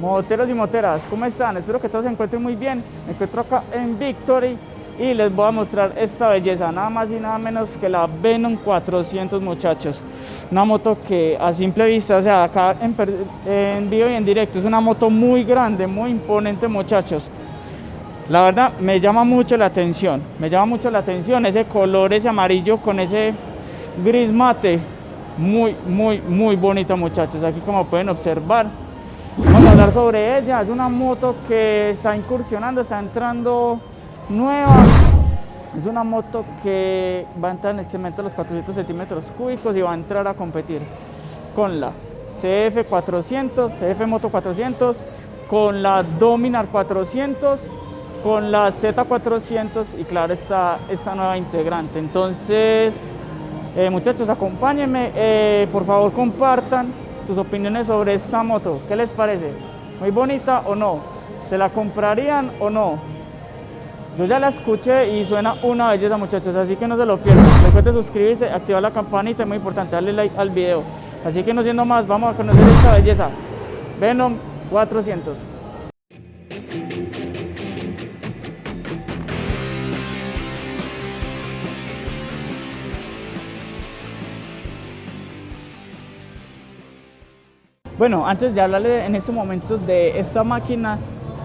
Moteros y moteras, ¿cómo están? Espero que todos se encuentren muy bien. Me encuentro acá en Victory y les voy a mostrar esta belleza, nada más y nada menos que la Venom 400, muchachos. Una moto que a simple vista, o sea, acá en vivo y en directo, es una moto muy grande, muy imponente, muchachos. La verdad me llama mucho la atención, ese color, ese amarillo con ese gris mate, muy bonita, muchachos. Aquí, como pueden observar, vamos a hablar sobre ella. Es una moto que está incursionando, está entrando nueva. Es una moto que va a entrar en el segmento de los 400 centímetros cúbicos y va a entrar a competir con la CF Moto 400, con la Dominar 400, con la Z400 y claro está esta nueva integrante. Entonces, muchachos, acompáñenme, por favor compartan sus opiniones sobre esta moto. ¿Qué les parece? ¿Muy bonita o no? ¿Se la comprarían o no? Yo ya la escuché y suena una belleza, muchachos, así que no se lo pierdan. Recuerden suscribirse, activar la campanita, es muy importante, darle like al video. Así que no siendo más, vamos a conocer esta belleza, Venom 400. Bueno, antes de hablarle en este momento de esta máquina,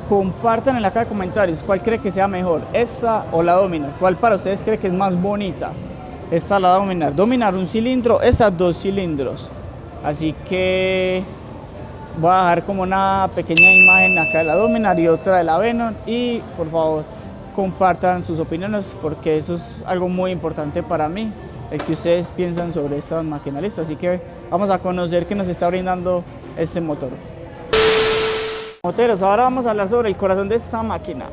compartan en la caja de comentarios cuál cree que sea mejor, esta o la Dominar. ¿Cuál para ustedes cree que es más bonita? Esta, la Dominar. Dominar un cilindro, esa dos cilindros. Así que voy a dejar como una pequeña imagen acá de la Dominar y otra de la Venom. Y por favor, compartan sus opiniones porque eso es algo muy importante para mí, el que ustedes piensan sobre estas máquinas. Listo, así que vamos a conocer qué nos está brindando este motor. Moteros, ahora vamos a hablar sobre el corazón de esta máquina.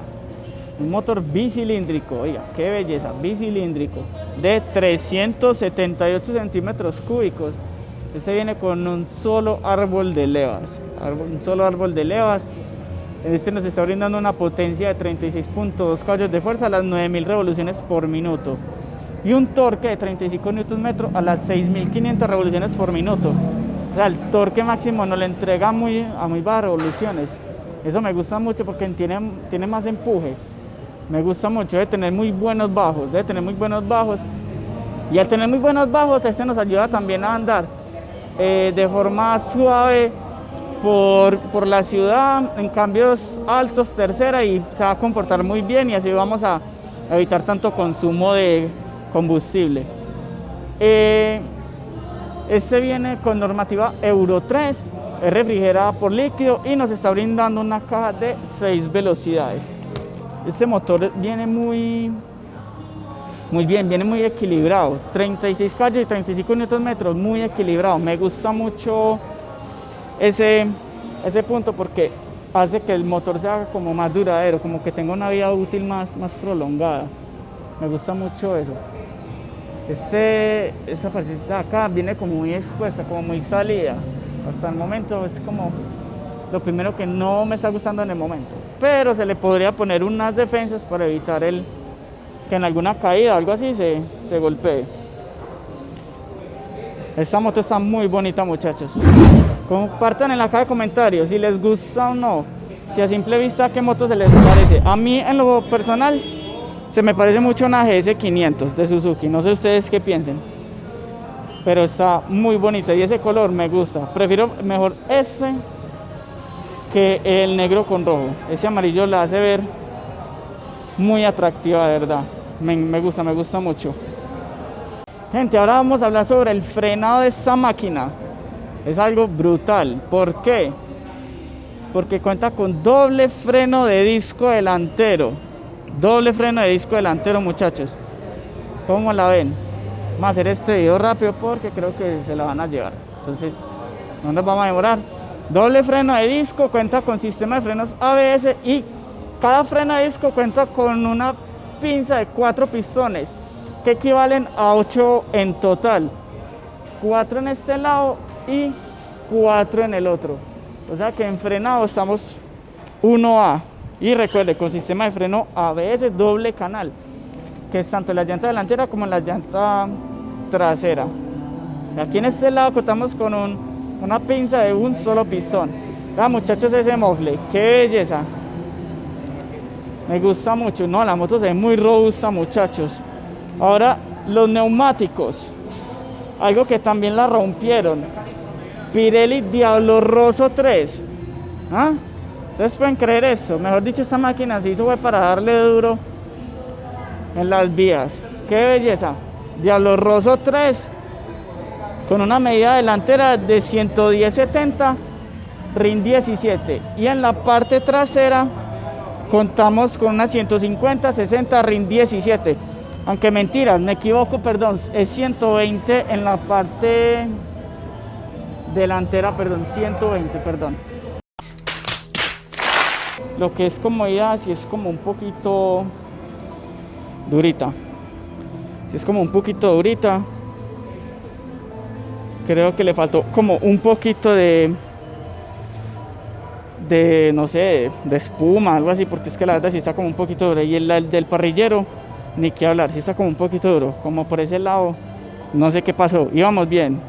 Un motor bicilíndrico, oiga, qué belleza, bicilíndrico, de 378 centímetros cúbicos. Este viene con un solo árbol de levas, Este nos está brindando una potencia de 36.2 caballos de fuerza a las 9000 revoluciones por minuto y un torque de 35 Nm a las 6500 revoluciones por minuto. O sea, el torque máximo nos lo entrega a muy bajas revoluciones. Eso me gusta mucho porque tiene más empuje. Me gusta mucho, debe tener muy buenos bajos. Y al tener muy buenos bajos, este nos ayuda también a andar de forma suave por la ciudad, en cambios altos, tercera, y se va a comportar muy bien y así vamos a evitar tanto consumo de combustible. Este viene con normativa Euro 3, es refrigerada por líquido y nos está brindando una caja de 6 velocidades. Este motor viene muy bien, viene muy equilibrado, 36 caballos y 35 Nm, muy equilibrado. Me gusta mucho ese punto porque hace que el motor sea como más duradero, como que tenga una vida útil más prolongada. Me gusta mucho eso. Esa partita de acá viene como muy expuesta, como muy salida. Hasta el momento es como lo primero que no me está gustando en el momento. Pero se le podría poner unas defensas para evitar que en alguna caída o algo así se golpee. Esta moto está muy bonita, muchachos. Compartan en la caja de comentarios si les gusta o no. Si a simple vista qué moto se les parece. A mí en lo personal se me parece mucho una GS500 de Suzuki, no sé ustedes qué piensen, pero está muy bonita y ese color me gusta. Prefiero mejor este que el negro con rojo. Ese amarillo la hace ver muy atractiva, de verdad. Me gusta mucho. Gente, ahora vamos a hablar sobre el frenado de esta máquina. Es algo brutal. ¿Por qué? Porque cuenta con doble freno de disco delantero. Muchachos. ¿Cómo la ven? Vamos a hacer este video rápido porque creo que se la van a llevar. Entonces, no nos vamos a demorar. Doble freno de disco, cuenta con sistema de frenos ABS y cada freno de disco cuenta con una pinza de 4 pistones que equivalen a 8 en total. 4 en este lado y 4 en el otro. O sea que en frenado estamos 1A. Y recuerde, con sistema de freno ABS doble canal, que es tanto en la llanta delantera como en la llanta trasera. Aquí en este lado contamos con una pinza de un solo pistón. Ah, muchachos, ese mofle, qué belleza. Me gusta mucho. No, la moto se ve muy robusta, muchachos. Ahora, los neumáticos. Algo que también la rompieron. Pirelli Diablo Rosso 3. ¿Ah? ¿Ustedes pueden creer esto? Mejor dicho, esta máquina se hizo fue para darle duro en las vías. ¡Qué belleza! Diablo Rosso 3 con una medida delantera de 110/70, RIN 17. Y en la parte trasera contamos con una 150/60, RIN 17. Aunque mentiras, me equivoco, perdón, es 120 en la parte delantera, perdón, 120, perdón. Lo que es comodidad, sí es como un poquito durita. Sí es como un poquito durita. Creo que le faltó como un poquito de no sé, de espuma, algo así, porque es que la verdad sí está como un poquito duro. Y el del parrillero, ni qué hablar, sí está como un poquito duro. Como por ese lado, no sé qué pasó, íbamos bien.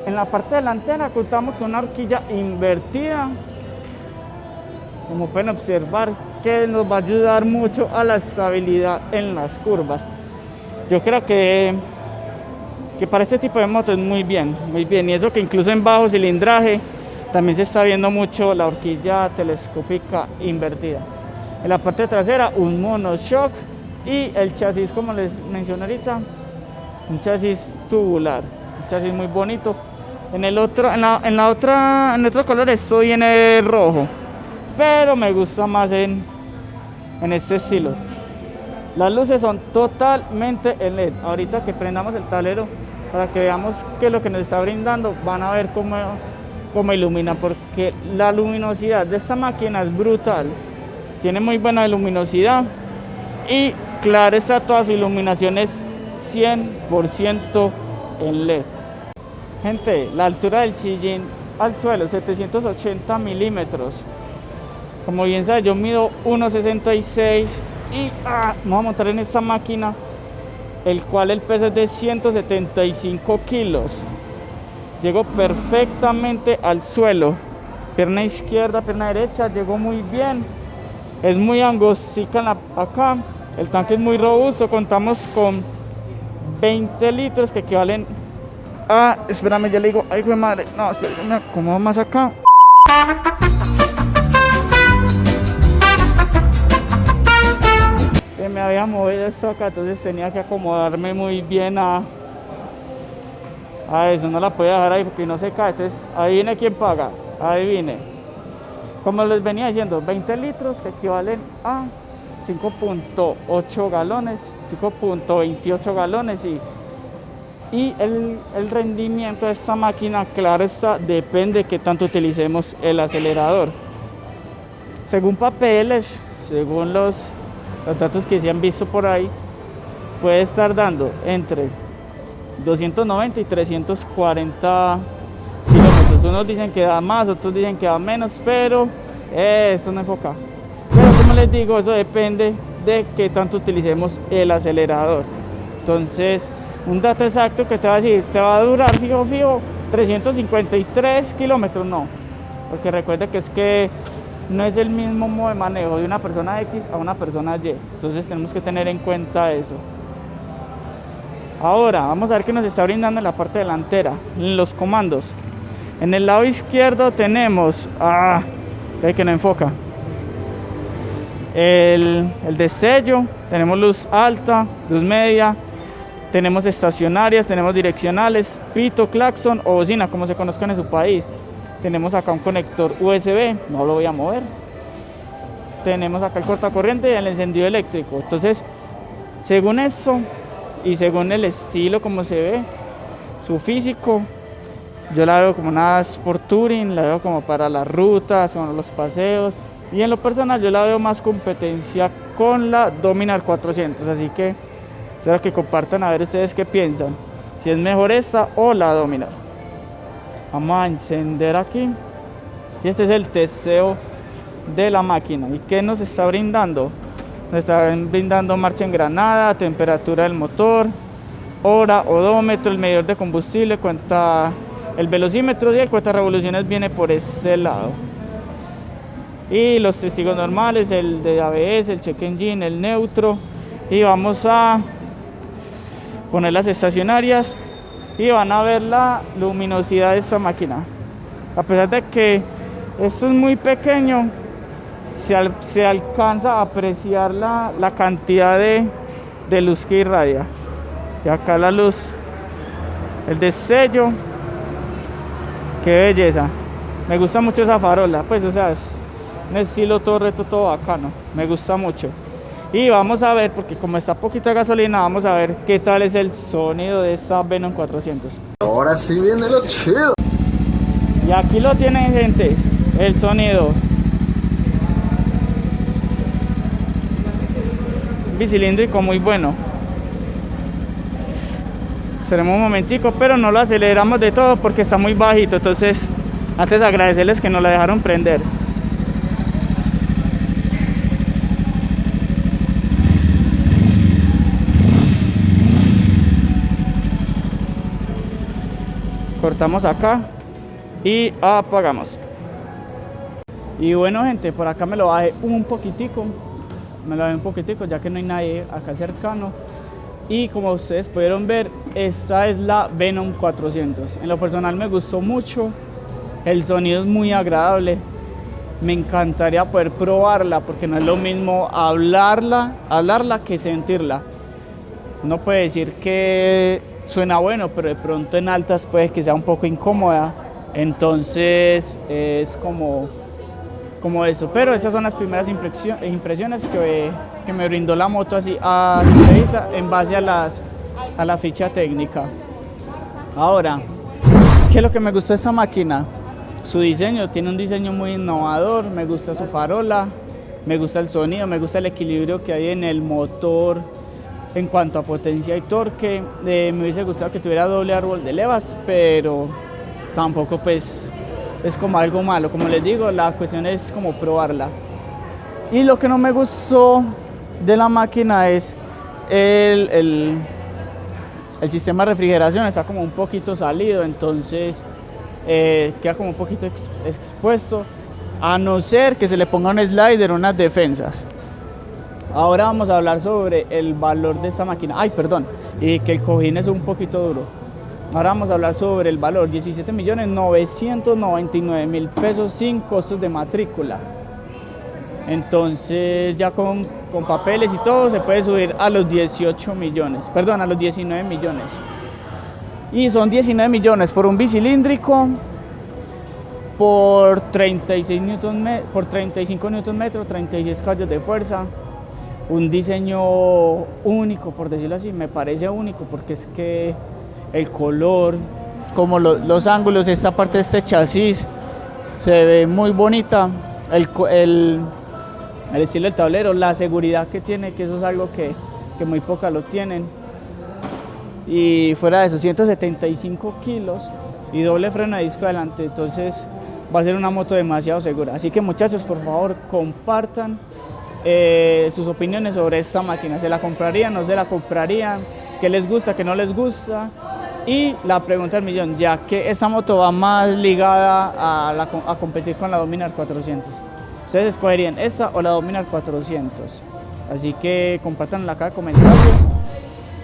En la parte delantera contamos con una horquilla invertida, como pueden observar, que nos va a ayudar mucho a la estabilidad en las curvas. Yo creo que para este tipo de moto es muy bien, y eso que incluso en bajo cilindraje también se está viendo mucho la horquilla telescópica invertida. En la parte trasera un monoshock y el chasis, como les mencioné ahorita, un chasis tubular, un chasis muy bonito. En el otro color esto viene rojo, pero me gusta más en este estilo. Las luces son totalmente en LED. Ahorita que prendamos el tablero para que veamos qué es lo que nos está brindando, van a ver cómo ilumina, porque la luminosidad de esta máquina es brutal. Tiene muy buena luminosidad y claro está, toda su iluminación es 100% en LED. Gente, la altura del sillín al suelo 780 milímetros. Como bien saben, yo mido 1,66 y me voy a montar en esta máquina, el cual el peso es de 175 kilos. Llego perfectamente al suelo, pierna izquierda, pierna derecha, llegó muy bien. Es muy angostica acá, el tanque es muy robusto, contamos con 20 litros que equivalen a, espérame, ya le digo, ay, güey madre, no, espérame, me acomodo más acá. Me había movido esto acá, entonces tenía que acomodarme muy bien a eso, no la podía dejar ahí porque no se cae. Entonces ahí viene quién paga, ahí viene. Como les venía diciendo, 20 litros que equivalen a 5.8 galones, 5.28 galones y el rendimiento de esta máquina, claro está, depende de qué tanto utilicemos el acelerador. Según papeles, según los datos que se han visto por ahí, puede estar dando entre 290 y 340 kilómetros. Unos dicen que da más, otros dicen que da menos, pero esto no enfoca. Pero como les digo, eso depende de qué tanto utilicemos el acelerador. Entonces, un dato exacto que te va a decir, te va a durar fijo 353 kilómetros, no, porque recuerda que es que no es el mismo modo de manejo de una persona X a una persona Y, entonces tenemos que tener en cuenta eso. Ahora vamos a ver qué nos está brindando en la parte delantera, en los comandos. En el lado izquierdo tenemos, ve que no enfoca, el destello, tenemos luz alta, luz media, tenemos estacionarias, tenemos direccionales, pito, claxon o bocina, como se conozcan en su país. Tenemos acá un conector USB, no lo voy a mover. Tenemos acá el cortacorriente y el encendido eléctrico. Entonces, según esto y según el estilo como se ve, su físico, yo la veo como una Sport Touring, la veo como para las rutas, como los paseos. Y en lo personal yo la veo más competencia con la Dominar 400. Así que espero que compartan a ver ustedes qué piensan. Si es mejor esta o la Dominar. Vamos a encender aquí y este es el testeo de la máquina. ¿Y qué nos está brindando? Nos está brindando marcha engranada, temperatura del motor, hora, odómetro, el medidor de combustible, cuenta el velocímetro y el cuenta revoluciones viene por ese lado. Y los testigos normales, el de ABS, el check engine, el neutro. Y vamos a poner las estacionarias y van a ver la luminosidad de esta máquina. A pesar de que esto es muy pequeño, se alcanza a apreciar la cantidad de luz que irradia. Y acá la luz, el destello, qué belleza. Me gusta mucho esa farola, pues o sea, es un estilo todo reto, todo bacano, me gusta mucho. Y vamos a ver, porque como está poquita gasolina, vamos a ver qué tal es el sonido de esta Venom 400. Ahora sí viene lo chido. Y aquí lo tienen, gente, el sonido. Bicilíndrico muy bueno. Esperemos un momentico, pero no lo aceleramos de todo porque está muy bajito. Entonces, antes agradecerles que nos la dejaron prender. Cortamos acá y apagamos. Y bueno, gente, por acá me lo bajé un poquitico. Ya que no hay nadie acá cercano. Y como ustedes pudieron ver, esta es la Venom 400. En lo personal me gustó mucho, el sonido es muy agradable. Me encantaría poder probarla porque no es lo mismo hablarla que sentirla. Uno puede decir que suena bueno, pero de pronto en altas puede que sea un poco incómoda. Entonces es como eso, pero esas son las primeras impresiones que me brindó la moto así a vista en base a la ficha técnica. Ahora, ¿qué es lo que me gustó de esta máquina? Su diseño, tiene un diseño muy innovador, me gusta su farola, me gusta el sonido, me gusta el equilibrio que hay en el motor en cuanto a potencia y torque. Me hubiese gustado que tuviera doble árbol de levas, pero tampoco pues es como algo malo. Como les digo, la cuestión es como probarla. Y lo que no me gustó de la máquina es el sistema de refrigeración. Está como un poquito salido, entonces queda como un poquito expuesto, a no ser que se le ponga un slider, unas defensas. Ahora vamos a hablar sobre el valor de esta máquina. Ay, perdón, y que el cojín es un poquito duro. Ahora vamos a hablar sobre el valor, 17.999.000 pesos sin costos de matrícula. Entonces ya con papeles y todo se puede subir a los 18 millones, perdón, a los 19 millones. Y son 19 millones por un bicilíndrico, por 35 Nm, 36 caballos de fuerza. Un diseño único, por decirlo así, me parece único porque es que el color, como los ángulos, esta parte de este chasis se ve muy bonita, el estilo del tablero, la seguridad que tiene, que eso es algo que muy pocas lo tienen. Y fuera de esos 175 kilos y doble freno de disco adelante, entonces va a ser una moto demasiado segura. Así que muchachos, por favor, compartan sus opiniones sobre esta máquina. ¿Se la comprarían? ¿No se la comprarían? ¿Qué les gusta? ¿Qué no les gusta? Y la pregunta del millón, ya que esta moto va más ligada a competir con la Dominar 400. ¿Ustedes escogerían esta o la Dominar 400? Así que compártanla acá en comentarios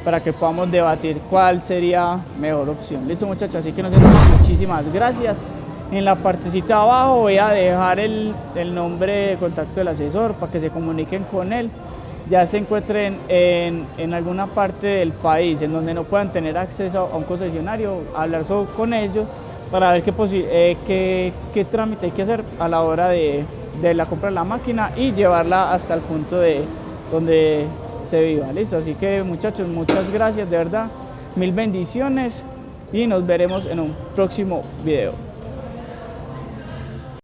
para que podamos debatir cuál sería mejor opción. Listo, muchachos, así que nos vemos, muchísimas gracias. En la partecita de abajo voy a dejar el nombre de contacto del asesor para que se comuniquen con él. Ya se encuentren en alguna parte del país en donde no puedan tener acceso a un concesionario, hablar con ellos para ver qué trámite hay que hacer a la hora de la compra de la máquina y llevarla hasta el punto de donde se viva. Listo, así que muchachos, muchas gracias, de verdad, mil bendiciones y nos veremos en un próximo video.